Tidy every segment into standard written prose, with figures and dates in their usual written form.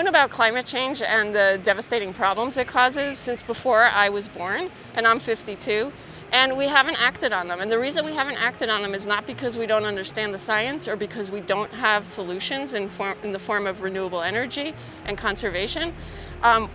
known about climate change and the devastating problems it causes since before I was born, and I'm 52, and we haven't acted on them. And the reason we haven't acted on them is not because we don't understand the science or because we don't have solutions in the form of renewable energy and conservation.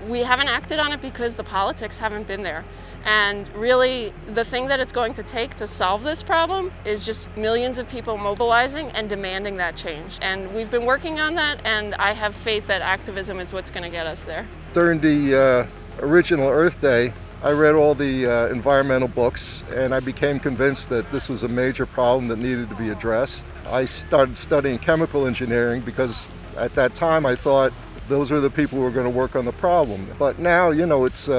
We haven't acted on it because the politics haven't been there. And really, the thing that it's going to take to solve this problem is just millions of people mobilizing and demanding that change. And we've been working on that, and I have faith that activism is what's going to get us there. During the original Earth Day, I read all the environmental books, and I became convinced that this was a major problem that needed to be addressed. I started studying chemical engineering because at that time I thought those are the people who were going to work on the problem. But now, it's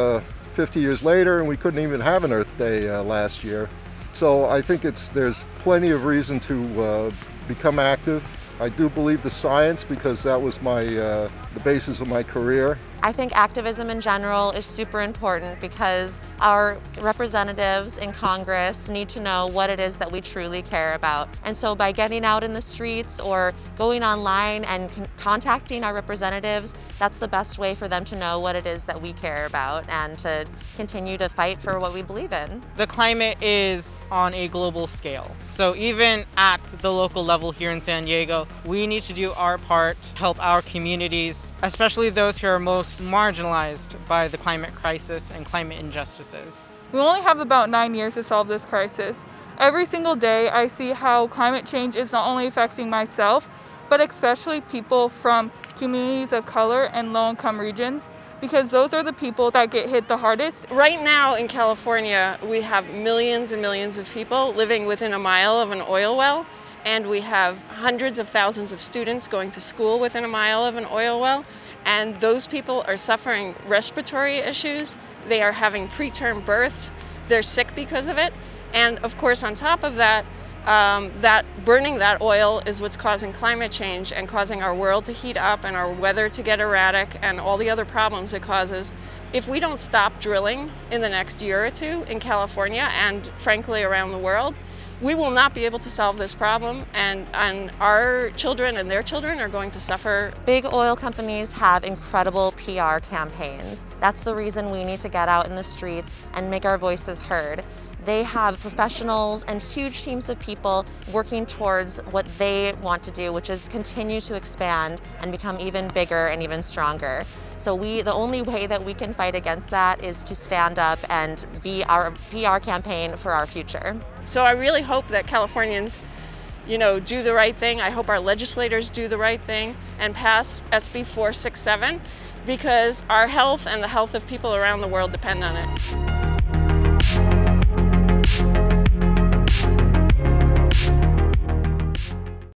50 years later, and we couldn't even have an Earth Day last year. So I think there's plenty of reason to become active. I do believe the science because that was the basis of my career. I think activism in general is super important because our representatives in Congress need to know what it is that we truly care about. And so by getting out in the streets or going online and contacting our representatives, that's the best way for them to know what it is that we care about and to continue to fight for what we believe in. The climate is on a global scale. So even at the local level here in San Diego, we need to do our part to help our communities, especially those who are most marginalized by the climate crisis and climate injustices. We only have about 9 years to solve this crisis. Every single day I see how climate change is not only affecting myself, but especially people from communities of color and low-income regions, because those are the people that get hit the hardest. Right now in California, we have millions and millions of people living within a mile of an oil well, and we have hundreds of thousands of students going to school within a mile of an oil well. And those people are suffering respiratory issues. They are having preterm births. They're sick because of it. And of course, on top of that, burning that oil is what's causing climate change and causing our world to heat up and our weather to get erratic and all the other problems it causes. If we don't stop drilling in the next year or two in California and frankly around the world, we will not be able to solve this problem, and our children and their children are going to suffer. Big oil companies have incredible PR campaigns. That's the reason we need to get out in the streets and make our voices heard. They have professionals and huge teams of people working towards what they want to do, which is continue to expand and become even bigger and even stronger. So the only way that we can fight against that is to stand up and be our PR campaign for our future. So I really hope that Californians, do the right thing. I hope our legislators do the right thing and pass SB 467 because our health and the health of people around the world depend on it.